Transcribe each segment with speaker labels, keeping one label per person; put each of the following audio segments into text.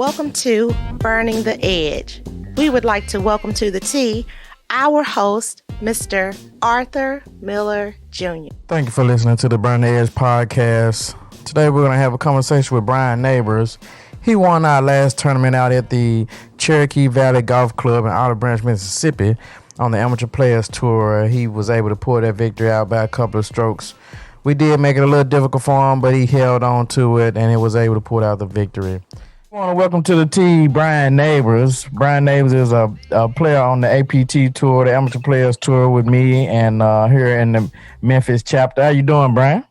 Speaker 1: Welcome to Burning the Edge. We would like to welcome to the tee our host, Mr. Arthur Miller Jr.
Speaker 2: Thank you for listening to the Burning the Edge podcast. Today we're going to have a conversation with Brian Nabors. He won our last tournament out at the Cherokee Valley Golf Club in Olive Branch, Mississippi on the Amateur Players Tour. He was able to pull that victory out by a couple of strokes. We did make it a little difficult for him, but he held on to it and he was able to pull out the victory. I want to welcome to the tee Brian Nabors. Brian Nabors is a player on the APT Tour, the Amateur Players Tour with me and here in the Memphis chapter. How you doing, Brian?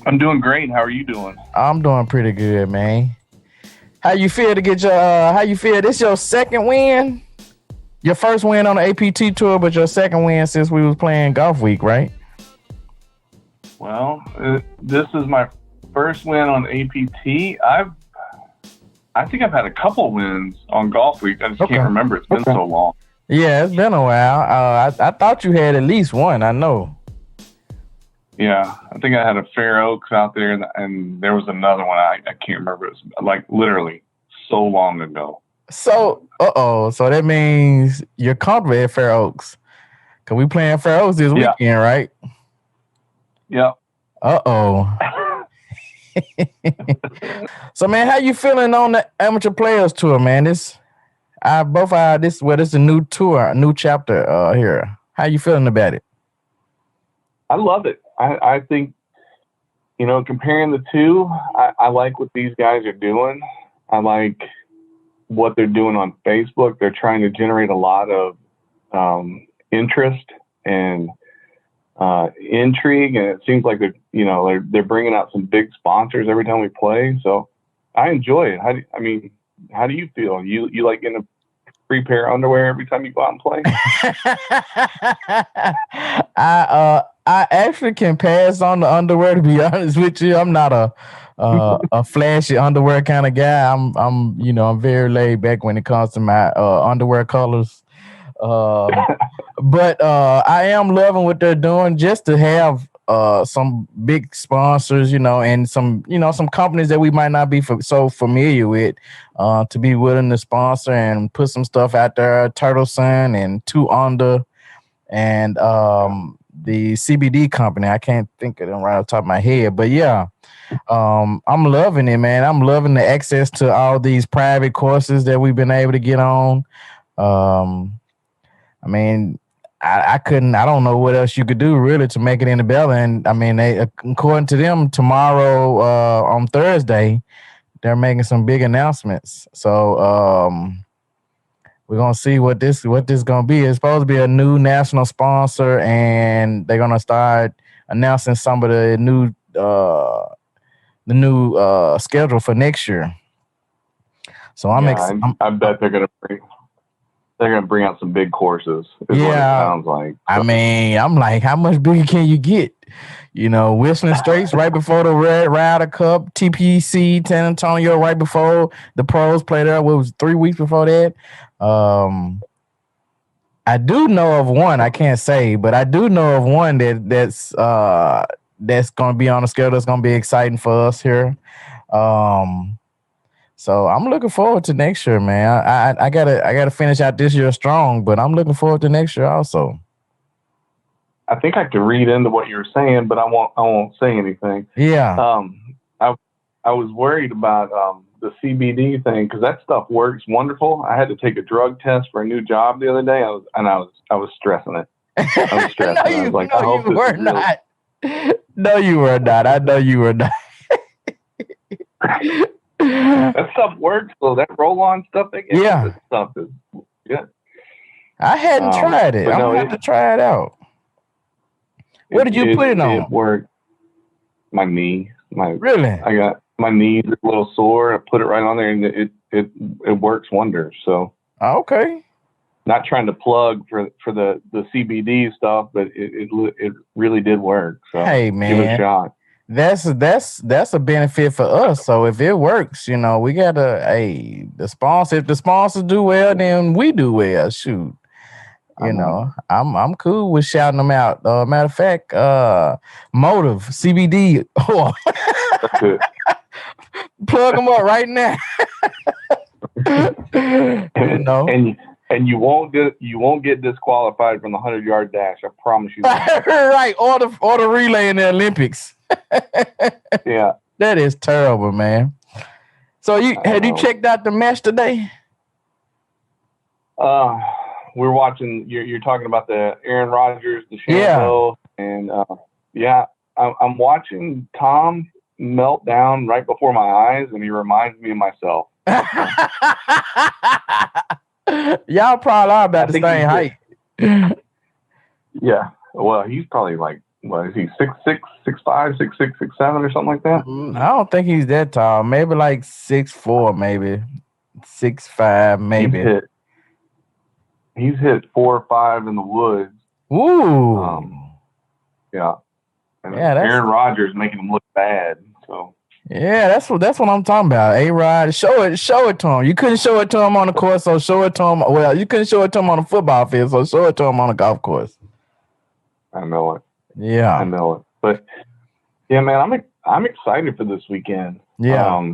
Speaker 3: I'm doing great. How are you doing?
Speaker 2: I'm doing pretty good, man. How you feel to get your this your second win? Your first win on the APT Tour, but your second win since we was playing golf week, right?
Speaker 3: Well, this is my first win on APT. I think I've had a couple wins on golf week. I just can't remember. It's been so long.
Speaker 2: Yeah, it's been a while. I thought you had at least one. I know.
Speaker 3: Yeah, I think I had a Fair Oaks out there, and there was another one. I can't remember. It was like literally so long ago.
Speaker 2: So, so that means you're comfortable at Fair Oaks. Because we playing Fair Oaks this weekend, right?
Speaker 3: Yep.
Speaker 2: So, man, how you feeling on the Amateur Players Tour, man? This is a new tour, a new chapter here. How you feeling about it?
Speaker 3: I love it. I think, comparing the two, I like what these guys are doing. I like what they're doing on Facebook. They're trying to generate a lot of interest and intrigue, and it seems like they're bringing out some big sponsors every time we play. So I enjoy it. How do you feel? You like getting a free pair of underwear every time you go out and play?
Speaker 2: I actually can pass on the underwear, to be honest with you. I'm not a flashy underwear kind of guy. I'm very laid back when it comes to my underwear colors. But I am loving what they're doing, just to have some big sponsors, and some companies that we might not be so familiar with, to be willing to sponsor and put some stuff out there. Turtle Sun and 2 Under and the CBD company. I can't think of them right off the top of my head, but yeah, I'm loving it, man. I'm loving the access to all these private courses that we've been able to get on. I don't know what else you could do really to make it any better. And according to them, tomorrow on Thursday, they're making some big announcements. So we're gonna see what this gonna be. It's supposed to be a new national sponsor, and they're gonna start announcing some of the new schedule for next year. So
Speaker 3: I bet they're gonna bring out some big courses. Is what it sounds like.
Speaker 2: I'm like, how much bigger can you get? Whistling Straits right before the Red Ryder Cup, TPC San Antonio right before the pros played there. What was 3 weeks before that? I do know of one. I can't say, but I do know of one that's going to be on the schedule. That's going to be exciting for us here. So I'm looking forward to next year, man. I gotta finish out this year strong, but I'm looking forward to next year also.
Speaker 3: I think I could read into what you were saying, but I won't say anything.
Speaker 2: Yeah.
Speaker 3: I was worried about the CBD thing, because that stuff works wonderful. I had to take a drug test for a new job the other day. I was stressing it. I was stressing. I was like, I hope
Speaker 2: you were not. No, you were not. I know you were not.
Speaker 3: That stuff works, though. That roll-on stuff, that stuff is good.
Speaker 2: I hadn't tried it. I'm gonna have to try it out. What did you put it on?
Speaker 3: It worked. My knee.
Speaker 2: Really?
Speaker 3: I got my knees a little sore. I put it right on there, and it works wonders. So
Speaker 2: okay.
Speaker 3: Not trying to plug for the CBD stuff, but it really did work. So
Speaker 2: hey, man,
Speaker 3: give it a shot.
Speaker 2: That's a benefit for us. So if it works, we gotta the sponsor. If the sponsors do well, then we do well. Shoot. I'm cool with shouting them out. Matter of fact, Motive CBD.
Speaker 3: That's it.
Speaker 2: Plug them up right now. You know.
Speaker 3: And you won't get disqualified from the 100-yard dash. I promise you that.
Speaker 2: Right, or the relay in the Olympics.
Speaker 3: Yeah.
Speaker 2: That is terrible, man. So had you checked out the match today?
Speaker 3: We're watching. You're talking about the Aaron Rodgers, the DeChambeau, and I'm watching Tom melt down right before my eyes, and he reminds me of myself.
Speaker 2: Y'all probably are about the same height.
Speaker 3: Yeah. Well, he's probably like, what is he, 6'6", 6'5", 6'6", 6'7", or something like that?
Speaker 2: I don't think he's that tall. Maybe like 6'4", maybe 6'5", maybe.
Speaker 3: He's hit 4 or 5 in the woods.
Speaker 2: Ooh.
Speaker 3: Yeah. And Aaron Rodgers making him look bad. So.
Speaker 2: Yeah, that's what I'm talking about. A-Rod, show it to him. You couldn't show it to him on the course, so show it to him. Well, you couldn't show it to him on the football field, so show it to him on the golf course.
Speaker 3: I know it.
Speaker 2: Yeah,
Speaker 3: I know it. But yeah, man, I'm excited for this weekend.
Speaker 2: Yeah,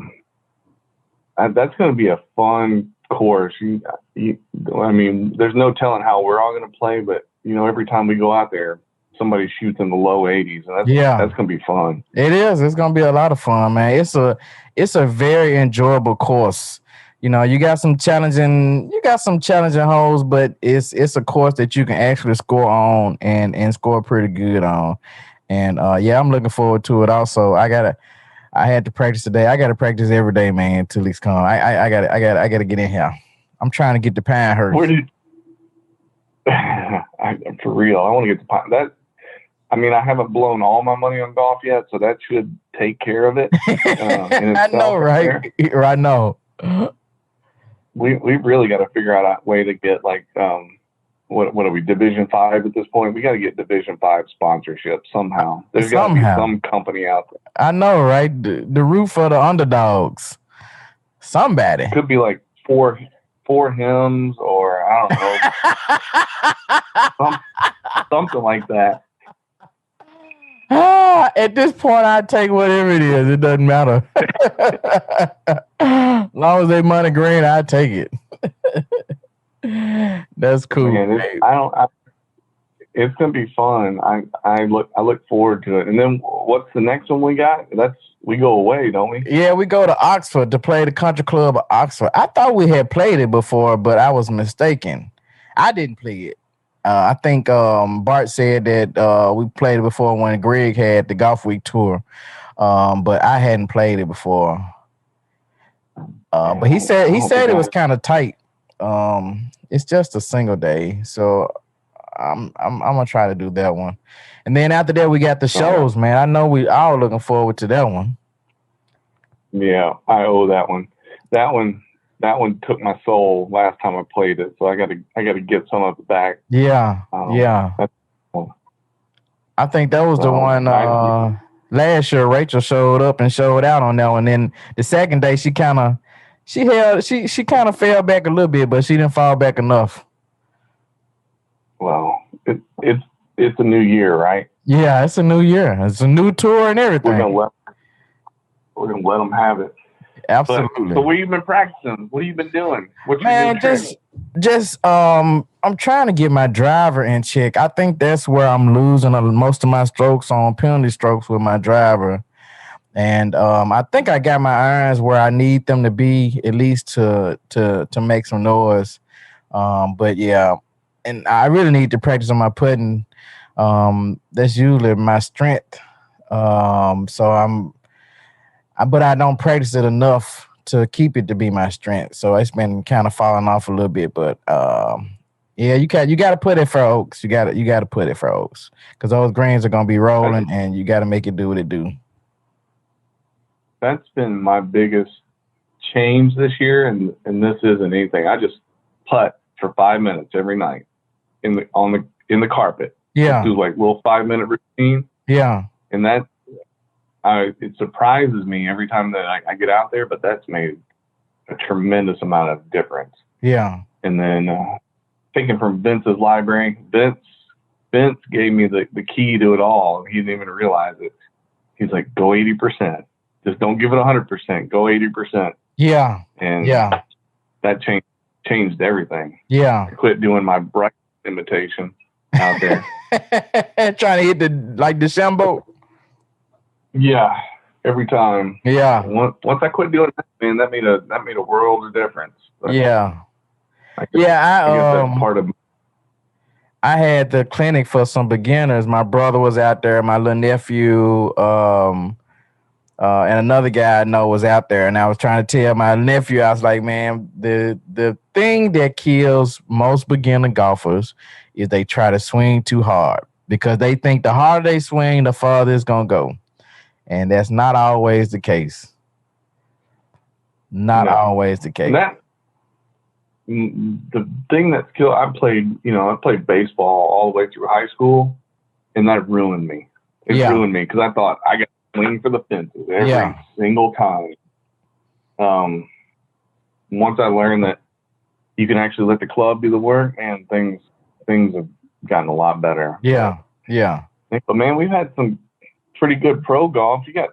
Speaker 3: that's going to be a fun course. I mean, there's no telling how we're all going to play, but every time we go out there, somebody shoots in the low 80s, and that's going to be fun.
Speaker 2: It is. It's going to be a lot of fun, man. It's a very enjoyable course. You got some challenging holes, but it's a course that you can actually score on and score pretty good on. And I'm looking forward to it. Also, I had to practice today. I got to practice every day, man, until it's come. I got to get in here. I'm trying to get the Pinehurst.
Speaker 3: For real, I want to get the Pinehurst. I haven't blown all my money on golf yet, so that should take care of it.
Speaker 2: I know, right? I know.
Speaker 3: We've really got to figure out a way to get what are we, Division 5 at this point? We got to get Division 5 sponsorship somehow. There's got to be some company out there.
Speaker 2: I know, right? The root for the underdogs. Somebody.
Speaker 3: Could be like four hymns, or I don't know, something like that.
Speaker 2: At this point, I take whatever it is. It doesn't matter. As long as they money green, I take it. That's cool.
Speaker 3: Man, it's gonna be fun. I look forward to it. And then what's the next one we got? We go away, don't we?
Speaker 2: Yeah, we go to Oxford to play the Country Club of Oxford. I thought we had played it before, but I was mistaken. I didn't play it. I think Bart said that we played it before when Greg had the Golf Week tour, but I hadn't played it before. But he said it was kind of tight. It's just a single day, so I'm gonna try to do that one. And then after that, we got the shows, man. I know we all looking forward to that one.
Speaker 3: Yeah, I owe that one. That one took my soul last time I played it, so I got to get some of it back.
Speaker 2: Yeah, yeah. I think that was the one last year. Rachel showed up and showed out on that one. Then the second day, she kind of fell back a little bit, but she didn't fall back enough.
Speaker 3: Well, it's a new year, right?
Speaker 2: Yeah, it's a new year. It's a new tour and everything.
Speaker 3: We're gonna let them have it.
Speaker 2: Absolutely.
Speaker 3: So what have you been practicing? What have you been doing?
Speaker 2: Man, just I'm trying to get my driver in check. I think that's where I'm losing most of my strokes on penalty strokes with my driver. And I think I got my irons where I need them to be, at least to make some noise. But yeah, and I really need to practice on my putting. That's usually my strength. But I don't practice it enough to keep it to be my strength. So it's been kind of falling off a little bit. But yeah, you got to put it for Oaks. You got to put it for Oaks because those greens are gonna be rolling, and you got to make it do what it do.
Speaker 3: That's been my biggest change this year, and this isn't anything. I just putt for 5 minutes every night in the carpet.
Speaker 2: Yeah,
Speaker 3: do like little 5-minute routine.
Speaker 2: Yeah,
Speaker 3: and it surprises me every time that I get out there, but that's made a tremendous amount of difference.
Speaker 2: Yeah.
Speaker 3: And then thinking from Vince's library, Vince gave me the key to it all. He didn't even realize it. He's like, go 80%. just don't give it 100%. Go 80%.
Speaker 2: Yeah.
Speaker 3: And
Speaker 2: Yeah.
Speaker 3: that changed everything.
Speaker 2: Yeah.
Speaker 3: I quit doing my Brian imitation out there.
Speaker 2: Trying to hit the DeChambeau.
Speaker 3: Yeah, every time.
Speaker 2: Yeah.
Speaker 3: Once I quit doing that, man, that made a world of difference. But
Speaker 2: yeah.
Speaker 3: I guess that's part of.
Speaker 2: I had the clinic for some beginners. My brother was out there. My little nephew, and another guy I know was out there. And I was trying to tell my nephew, I was like, man, the thing that kills most beginner golfers is they try to swing too hard because they think the harder they swing, the farther it's going to go. And that's not always the case. Not always the case.
Speaker 3: The thing that's killed, I played baseball all the way through high school, and that ruined me. It ruined me because I thought I got to swing for the fences every single time. Once I learned that you can actually let the club do the work, and things have gotten a lot better.
Speaker 2: Yeah.
Speaker 3: But man, we've had some pretty good pro golf. You got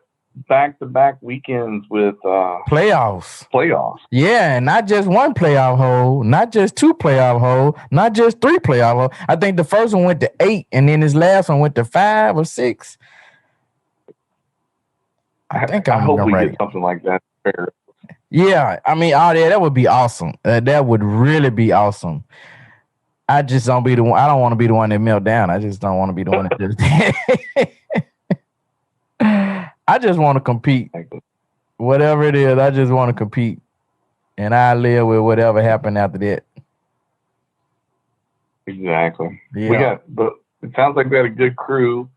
Speaker 3: back-to-back weekends with
Speaker 2: playoffs.
Speaker 3: Yeah,
Speaker 2: and not just one playoff hole, not just two playoff holes, not just three playoff holes. I think the first one went to 8, and then his last one went to 5 or 6. I
Speaker 3: hope we get something like that.
Speaker 2: Yeah, I mean, that would be awesome. That would really be awesome. I just don't be the one. I don't want to be the one that melt down. I just don't want to be the one that just. I just want to compete. Whatever it is, I just want to compete. And I live with whatever happened after that.
Speaker 3: Exactly.
Speaker 2: Yeah.
Speaker 3: But it sounds like we had a good crew.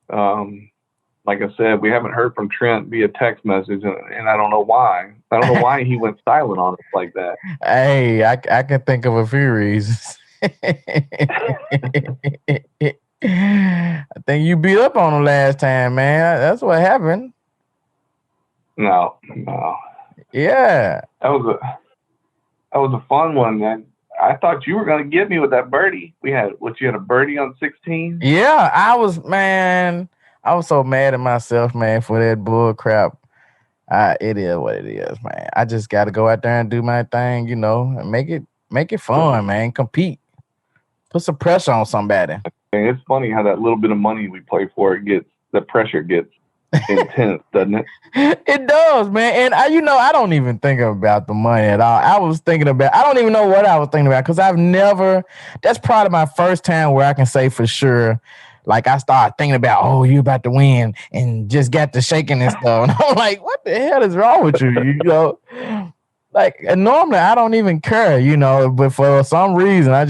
Speaker 3: Like I said, we haven't heard from Trent via text message, and I don't know why. I don't know why he went silent on us like that.
Speaker 2: Hey, I can think of a few reasons. I think you beat up on him last time, man. That's what happened.
Speaker 3: No.
Speaker 2: Yeah.
Speaker 3: That was a fun one, man. I thought you were going to get me with that birdie. You had a birdie on 16?
Speaker 2: Yeah, I was so mad at myself, man, for that bull crap. It is what it is, man. I just got to go out there and do my thing, and make it fun, man. Compete. Put some pressure on somebody.
Speaker 3: It's funny how that little bit of money we play for, the pressure gets intense, doesn't it?
Speaker 2: It does, man. And I don't even think about the money at all. I don't even know what I was thinking about because that's probably my first time where I can say for sure, like I started thinking about, oh, you about to win and just got to shaking and stuff. And I'm like, what the hell is wrong with you? Like normally I don't even care, but for some reason I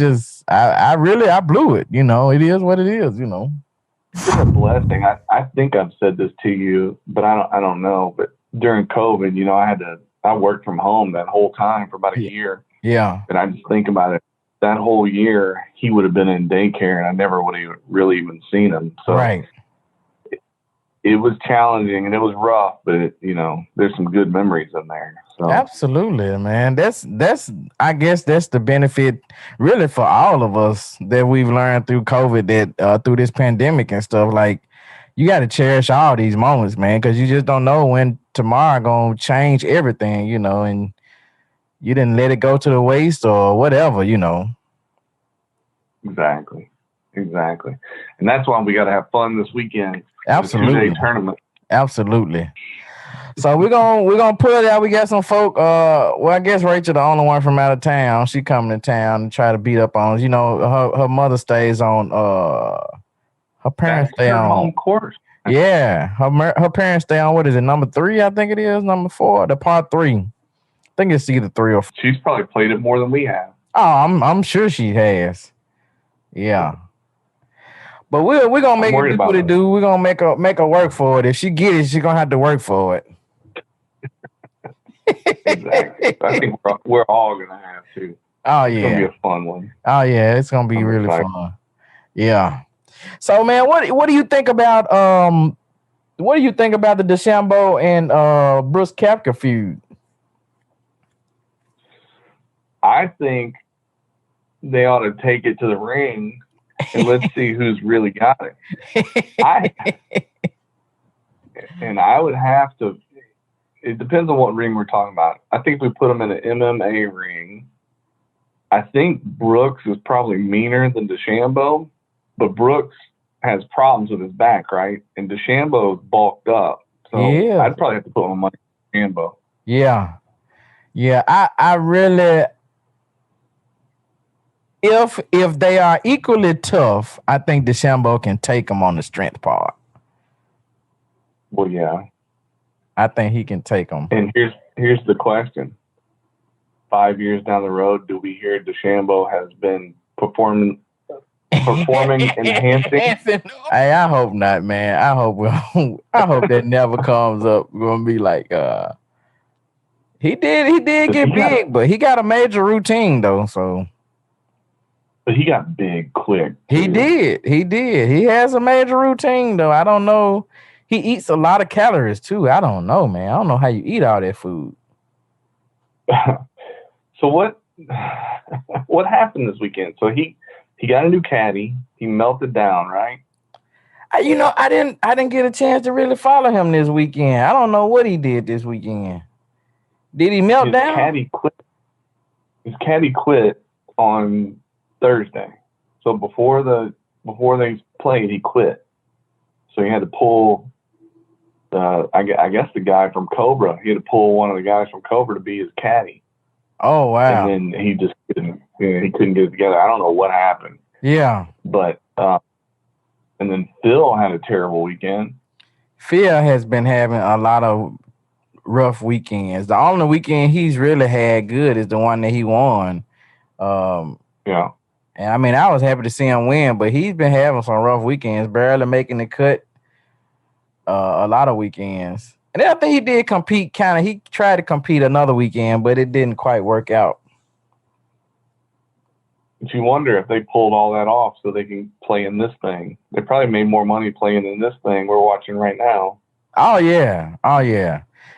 Speaker 2: blew it. It is what it is,
Speaker 3: It's a blessing. I think I've said this to you, but I don't know. But during COVID, I worked from home that whole time for about a year.
Speaker 2: Yeah.
Speaker 3: And I just think about it. That whole year, he would have been in daycare, and I never would have really even seen him. So
Speaker 2: right.
Speaker 3: It was challenging and it was rough, but there's some good memories in there. So.
Speaker 2: Absolutely, man. I guess that's the benefit really for all of us that we've learned through COVID, that through this pandemic and stuff. Like you got to cherish all these moments, man, because you just don't know when tomorrow gonna change everything, and you didn't let it go to the waste or whatever,
Speaker 3: Exactly. And that's why we got to have fun this weekend.
Speaker 2: Absolutely.
Speaker 3: 2-day tournament.
Speaker 2: Absolutely. So we're gonna put it out. We got some folk. I guess Rachel, the only one from out of town. She coming to town and try to beat up on us. Her mother stays on. Her parents stay on
Speaker 3: home course.
Speaker 2: Yeah, her parents stay on. What is it? Number 3, I think it is. Number 4, the par 3. I think it's either 3 or 4.
Speaker 3: She's probably played it more than we have.
Speaker 2: Oh, I'm sure she has. Yeah. But we're gonna make it do what it do. We're gonna make her work for it. If she get it, she's gonna have to work for it.
Speaker 3: Exactly. I think we're all gonna have to.
Speaker 2: Oh yeah,
Speaker 3: it's gonna be a fun one.
Speaker 2: Oh yeah, it's gonna be really fun. Yeah. So man, what do you think about the DeChambeau and Brooks Koepka feud?
Speaker 3: I think they ought to take it to the ring and let's see who's really got it. I would have to, it depends on what ring we're talking about. I think if we put him in an MMA ring, I think Brooks is probably meaner than DeChambeau, but Brooks has problems with his back, right? And DeChambeau is bulked up. So I'd probably have to put my money on DeChambeau.
Speaker 2: Yeah. Yeah. I really, if they are equally tough, I think DeChambeau can take them on the strength part.
Speaker 3: Well, yeah.
Speaker 2: I think he can take them.
Speaker 3: And here's the question. 5 years down the road, do we hear DeChambeau has been performing enhancing?
Speaker 2: Hey, I hope not, man. I hope that never comes up. We're gonna be like, he did get big, but he got a major routine though. So,
Speaker 3: but he got big quick.
Speaker 2: Too. He did. He has a major routine though. I don't know. He eats a lot of calories too. I don't know, man. I don't know how you eat all that food.
Speaker 3: So what happened this weekend? So he got a new caddy. He melted down, right?
Speaker 2: I didn't get a chance to really follow him this weekend. I don't know what he did this weekend. Did he melt down?
Speaker 3: His caddy quit on Thursday. So before they played, he quit. So he had to pull I guess the guy from Cobra. He had to pull one of the guys from Cobra to be his caddy.
Speaker 2: Oh wow!
Speaker 3: And then he just couldn't get it together. I don't know what happened.
Speaker 2: Yeah,
Speaker 3: but and then Phil had a terrible weekend.
Speaker 2: Phil has been having a lot of rough weekends. The only weekend he's really had good is the one that he won.
Speaker 3: Yeah.
Speaker 2: And I mean, I was happy to see him win, but he's been having some rough weekends, barely making the cut. A lot of weekends. And then I think he did compete he tried to compete another weekend, but it didn't quite work out.
Speaker 3: But you wonder if they pulled all that off so they can play in this thing. They probably made more money playing in this thing we're watching right now.
Speaker 2: Oh yeah.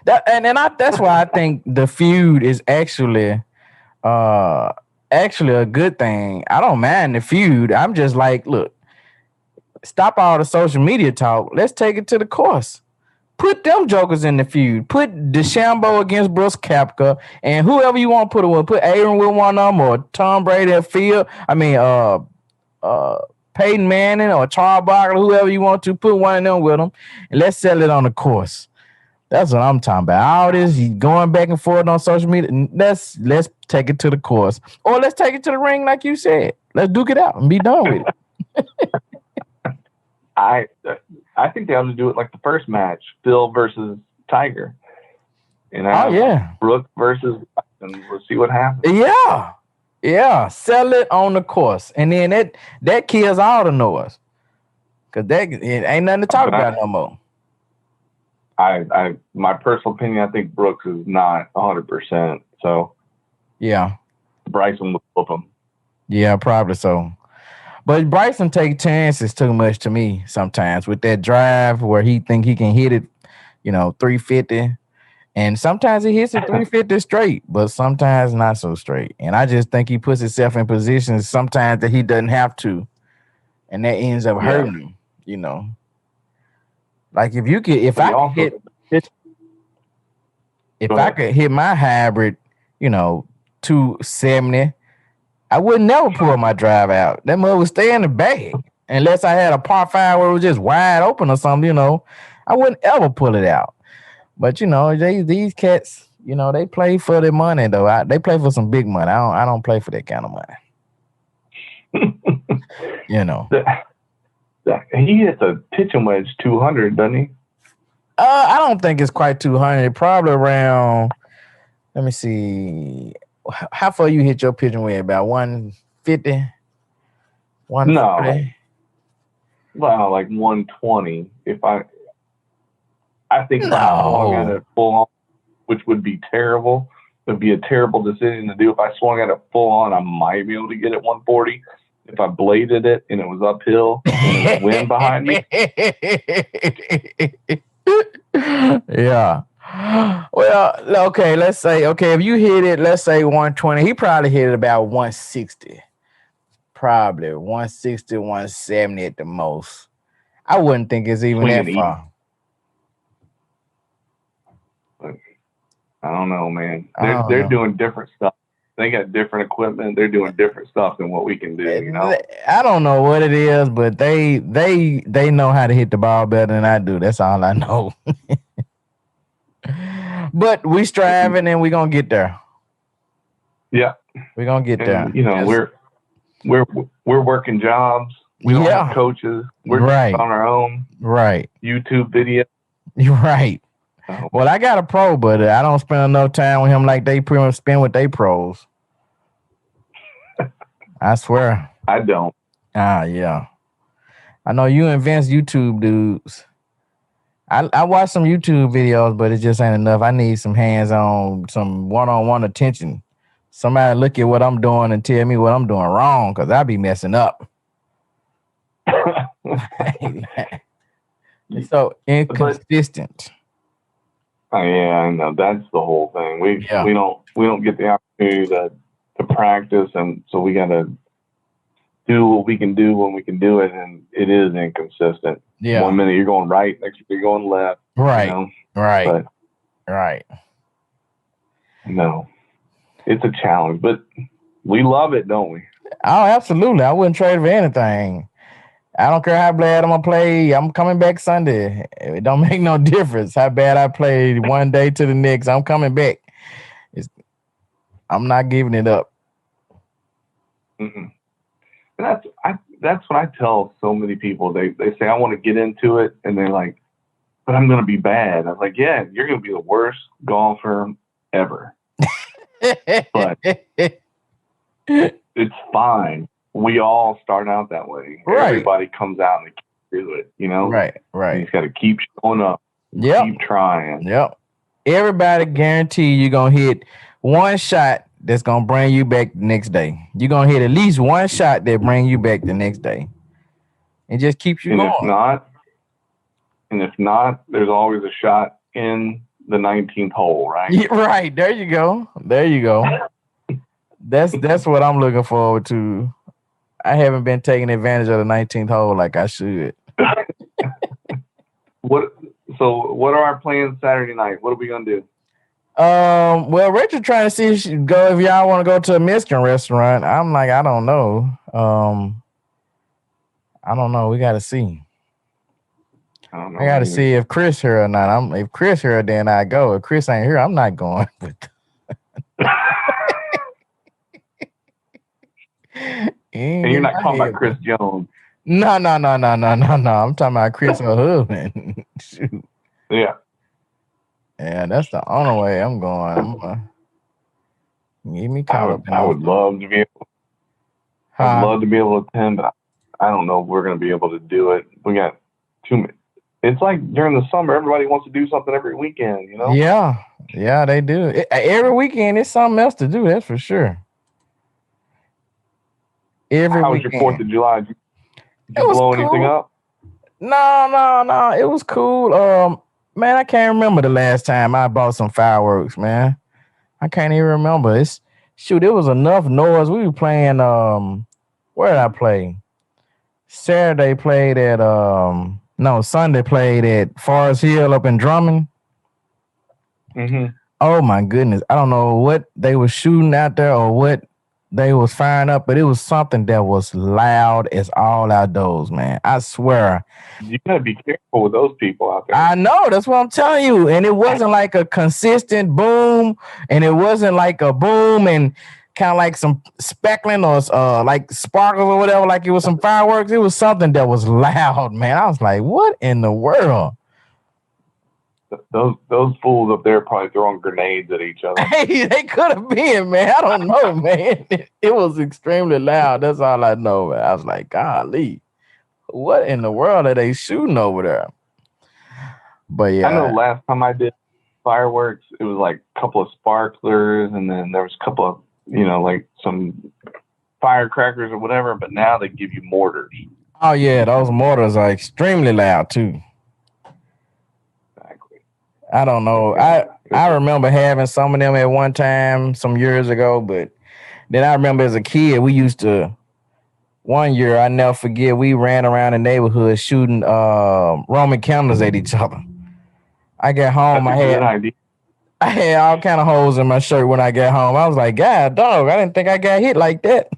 Speaker 2: That's why I think the feud is actually a good thing. I don't mind the feud. I'm just like, look, stop all the social media talk. Let's take it to the course. Put them jokers in the feud. Put DeChambeau against Brooks Koepka and whoever you want to put it with. Put Aaron with one of them or Tom Brady or Phil. Peyton Manning or Charles Barkley, whoever you want to. Put one of them with them and let's settle it on the course. That's what I'm talking about. All this going back and forth on social media. Let's take it to the course. Or let's take it to the ring like you said. Let's duke it out and be done with it.
Speaker 3: I think they ought to do it like the first match, Phil versus Tiger. And Brooke versus, and we'll see what happens.
Speaker 2: Yeah. Sell it on the course, and then that kills all the noise, cause it ain't nothing to talk about no more.
Speaker 3: My personal opinion, I think Brooks is not 100%. So
Speaker 2: yeah,
Speaker 3: Bryson will flip him.
Speaker 2: Yeah, probably so. But Bryson take chances too much to me sometimes with that drive where he think he can hit it, 350. And sometimes he hits it 350 straight, but sometimes not so straight. And I just think he puts himself in positions sometimes that he doesn't have to. And that ends up hurting him, Like if I could hit my hybrid, 270, I would never pull my drive out. That mother would stay in the bag. Unless I had a par 5 where it was just wide open or something, I wouldn't ever pull it out. But these cats, they play for their money though. They play for some big money. I don't play for that kind of money.
Speaker 3: He hits a pitching wedge 200, doesn't he?
Speaker 2: I don't think it's quite 200. Probably around. Let me see. How far you hit your pitching wedge? About 150? 140?
Speaker 3: No. Well, like 120. I think if I swung at it full on, which would be terrible. It would be a terrible decision to do. If I swung at it full on, I might be able to get it 140. If I bladed it and it was uphill and there was wind behind me.
Speaker 2: Yeah. Well, okay, let's say, if you hit it, let's say 120, he probably hit it about 160. Probably 160, 170 at the most. I wouldn't think it's even that far.
Speaker 3: I don't know, man.
Speaker 2: I don't
Speaker 3: They're
Speaker 2: know.
Speaker 3: doing different stuff. They got different equipment. They're doing different stuff than what we can do. You know.
Speaker 2: I don't know what it is, but they know how to hit the ball better than I do. That's all I know. But we striving and we gonna get there.
Speaker 3: Yeah,
Speaker 2: We're gonna get there.
Speaker 3: and you know we're working jobs. We don't have coaches. We're
Speaker 2: right
Speaker 3: on our own.
Speaker 2: Right.
Speaker 3: YouTube video.
Speaker 2: You're right. Well, I got a pro, but I don't spend enough time with him like they pretty much spend with they pros. I swear.
Speaker 3: I don't.
Speaker 2: Yeah. I know you and Vince YouTube dudes. I watch some YouTube videos, but it just ain't enough. I need some hands-on, some one-on-one attention. Somebody look at what I'm doing and tell me what I'm doing wrong, because I be messing up. So inconsistent.
Speaker 3: Yeah, I know. That's the whole thing. We don't get the opportunity to practice, and so we gotta do what we can do when we can do it, and it is inconsistent.
Speaker 2: Yeah.
Speaker 3: 1 minute you're going right, next minute you're going left.
Speaker 2: Right.
Speaker 3: You know?
Speaker 2: Right.
Speaker 3: But,
Speaker 2: right.
Speaker 3: No. It's a challenge, but we love it, don't we?
Speaker 2: Oh, absolutely. I wouldn't trade for anything. I don't care how bad I'm gonna play. I'm coming back Sunday. It don't make no difference how bad I played one day to the next. I'm coming back. I'm not giving it up.
Speaker 3: Mm-hmm. And that's what I tell so many people. They say, I want to get into it, and they're like, but I'm going to be bad. I was like, yeah, you're going to be the worst golfer ever. But it's fine. We all start out that way. Right. Everybody comes out and they keep do it, you know?
Speaker 2: Right.
Speaker 3: You just got to keep showing up.
Speaker 2: Yep.
Speaker 3: Keep trying.
Speaker 2: Yep. Everybody guarantee you're going to hit one shot that's going to bring you back the next day. You're going to hit at least one shot that bring you back the next day. It just keeps you going.
Speaker 3: If not, there's always a shot in the 19th hole, right?
Speaker 2: Yeah, right. There you go. That's what I'm looking forward to. I haven't been taking advantage of the 19th hole like I should.
Speaker 3: What are our plans Saturday night? What are we going to do?
Speaker 2: Well, Richard trying to see if y'all want to go to a Mexican restaurant. I'm like, I don't know. I don't know. We got to see. I got to see if Chris here or not. If Chris here, then I go. If Chris ain't here, I'm not going.
Speaker 3: And you're not talking about Chris Jones.
Speaker 2: No. I'm talking about Chris, her husband. Shoot.
Speaker 3: Yeah.
Speaker 2: Yeah, that's the only way I'm going. Get me caught up.
Speaker 3: I would love to be able. I'd love to be able to attend, but I don't know if we're going to be able to do it. We got too many. It's like during the summer, everybody wants to do something every weekend, you know?
Speaker 2: Yeah, they do. Every weekend, it's something else to do. That's for sure.
Speaker 3: How was your 4th of July? Did you blow anything up?
Speaker 2: No. It was cool. Man, I can't remember the last time I bought some fireworks, man. I can't even remember. It was enough noise. We were playing, where did I play? Saturday played at, Sunday played at Forest Hill up in Drummond.
Speaker 3: Mm-hmm.
Speaker 2: Oh, my goodness. I don't know what they were shooting out there or what they was firing up, but it was something that was loud as all outdoors, man. I swear.
Speaker 3: You gotta be careful with those people out there.
Speaker 2: I know, that's what I'm telling you. And it wasn't like a consistent boom, and it wasn't like a boom and kind of like some speckling or like sparkles or whatever, like it was some fireworks. It was something that was loud, man. I was like, what in the world?
Speaker 3: Those fools up there probably throwing grenades at each other.
Speaker 2: Hey, they could have been, man. I don't know, man. It was extremely loud. That's all I know, man. I was like, golly, what in the world are they shooting over there? But yeah,
Speaker 3: I know last time I did fireworks, it was like a couple of sparklers, and then there was a couple of, like some firecrackers or whatever. But now they give you mortars.
Speaker 2: Oh yeah, those mortars are extremely loud too. I don't know. I remember having some of them at one time some years ago, but then I remember as a kid, we used to, one year, I never forget, we ran around the neighborhood shooting Roman candles at each other. I got home,
Speaker 3: That's a good idea.
Speaker 2: I had all kind of holes in my shirt when I got home. I was like, God, dog, I didn't think I got hit like that.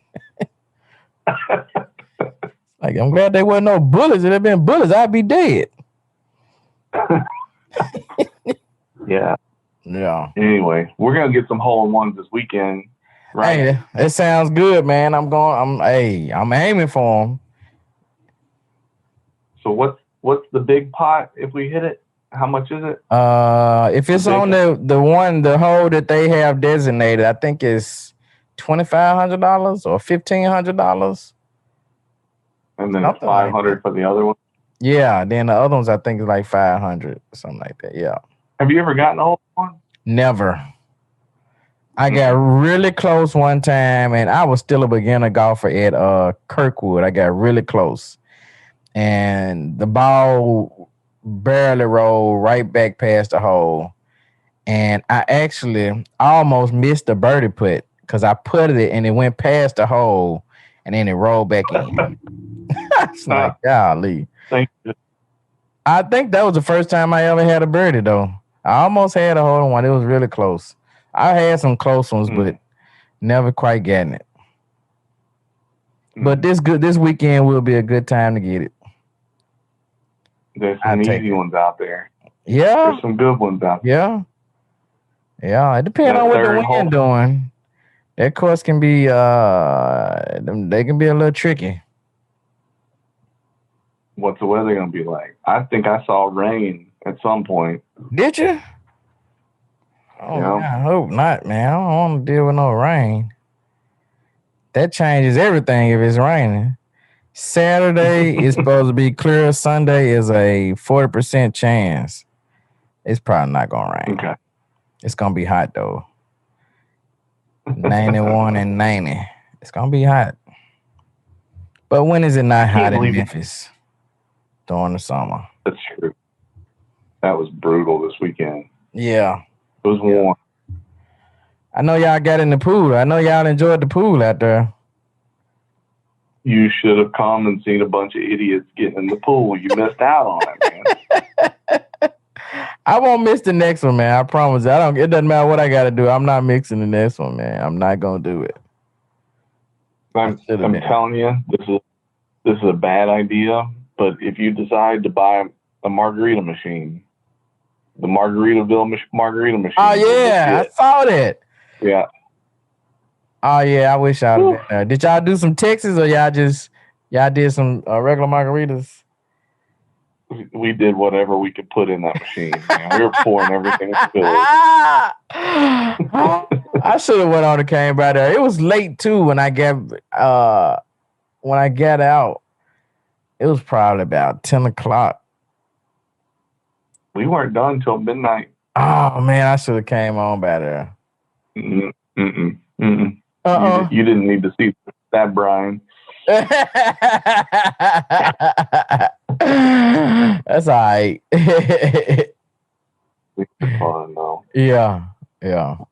Speaker 2: Like, I'm glad there wasn't no bullets. If there had been bullets, I'd be dead.
Speaker 3: Yeah.
Speaker 2: Yeah.
Speaker 3: Anyway, we're gonna get some hole-in-ones this weekend. Right?
Speaker 2: Hey, that sounds good, man. I'm aiming for them.
Speaker 3: So what's the big pot if we hit it? How much is it?
Speaker 2: If it's on the hole that they have designated, I think it's $2,500 or $1,500.
Speaker 3: And then it's $500 for the other one.
Speaker 2: Yeah, then the other ones I think is like $500 or something like that. Yeah.
Speaker 3: Have you ever gotten a hole in one?
Speaker 2: Never. I got really close one time, and I was still a beginner golfer at Kirkwood. I got really close, and the ball barely rolled right back past the hole, and I actually almost missed the birdie putt because I putted it and it went past the hole, and then it rolled back in. It's like, golly.
Speaker 3: Thank you.
Speaker 2: I think that was the first time I ever had a birdie, though. I almost had a hole in one. It was really close. I had some close ones, but never quite gotten it. But this weekend will be a good time to get it.
Speaker 3: There's some easy ones out there.
Speaker 2: Yeah.
Speaker 3: There's some good ones out there.
Speaker 2: Yeah. Yeah. It depends on what the wind doing. That course can be they can be a little tricky.
Speaker 3: What's the weather gonna be like? I think I saw rain at some point.
Speaker 2: Did you? Oh, yeah. Man, I hope not, man. I don't want to deal with no rain. That changes everything if it's raining. Saturday is supposed to be clear. Sunday is a 40% chance. It's probably not going to rain.
Speaker 3: Okay.
Speaker 2: It's going to be hot, though. 91 and 90. It's going to be hot. But when is it not hot in Memphis? During the summer.
Speaker 3: That's true. That was brutal this weekend.
Speaker 2: Yeah.
Speaker 3: It was warm.
Speaker 2: I know y'all got in the pool. I know y'all enjoyed the pool out there.
Speaker 3: You should have come and seen a bunch of idiots getting in the pool. You missed out on it, man.
Speaker 2: I won't miss the next one, man. I promise. It doesn't matter what I got to do. I'm not mixing the next one, man. I'm not gonna do it.
Speaker 3: I'm telling you, this is a bad idea. But if you decide to buy a margarita machine, the Margaritaville margarita machine.
Speaker 2: Oh, yeah. I saw that.
Speaker 3: Yeah.
Speaker 2: Oh, yeah. I wish I'd been there. Did y'all do some Texas or y'all did some regular margaritas?
Speaker 3: We did whatever we could put in that machine. Man. We were pouring everything in the
Speaker 2: I should have went on and came by there. It was late, too, when I got out. It was probably about 10 o'clock.
Speaker 3: We weren't done till midnight.
Speaker 2: Oh, man, I should have came on by there.
Speaker 3: You didn't need to see that, Brian.
Speaker 2: That's all right.
Speaker 3: It was fun, though.
Speaker 2: Yeah. Well,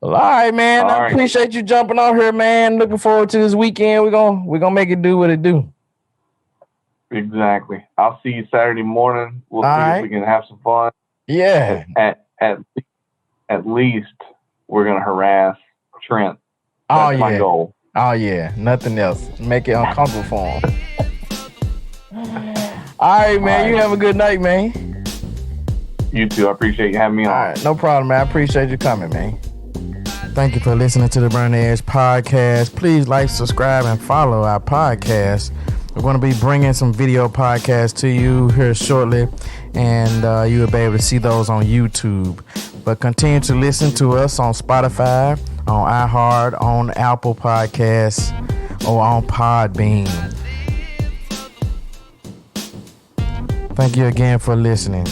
Speaker 2: all right, man. I appreciate you jumping on here, man. Looking forward to this weekend. We're gonna make it do what it do.
Speaker 3: Exactly. I'll see you Saturday morning. We'll see if we can have some fun.
Speaker 2: Yeah.
Speaker 3: At least we're gonna harass Trent. That's my goal.
Speaker 2: Oh yeah. Nothing else. Make it uncomfortable for him. All right, man. You have a good night, man.
Speaker 3: You too. I appreciate you having me on.
Speaker 2: All right. No problem, man. I appreciate you coming, man. Thank you for listening to the Burn Edge podcast. Please like, subscribe, and follow our podcast. We're going to be bringing some video podcasts to you here shortly, and you'll be able to see those on YouTube. But continue to listen to us on Spotify, on iHeart, on Apple Podcasts, or on Podbean. Thank you again for listening.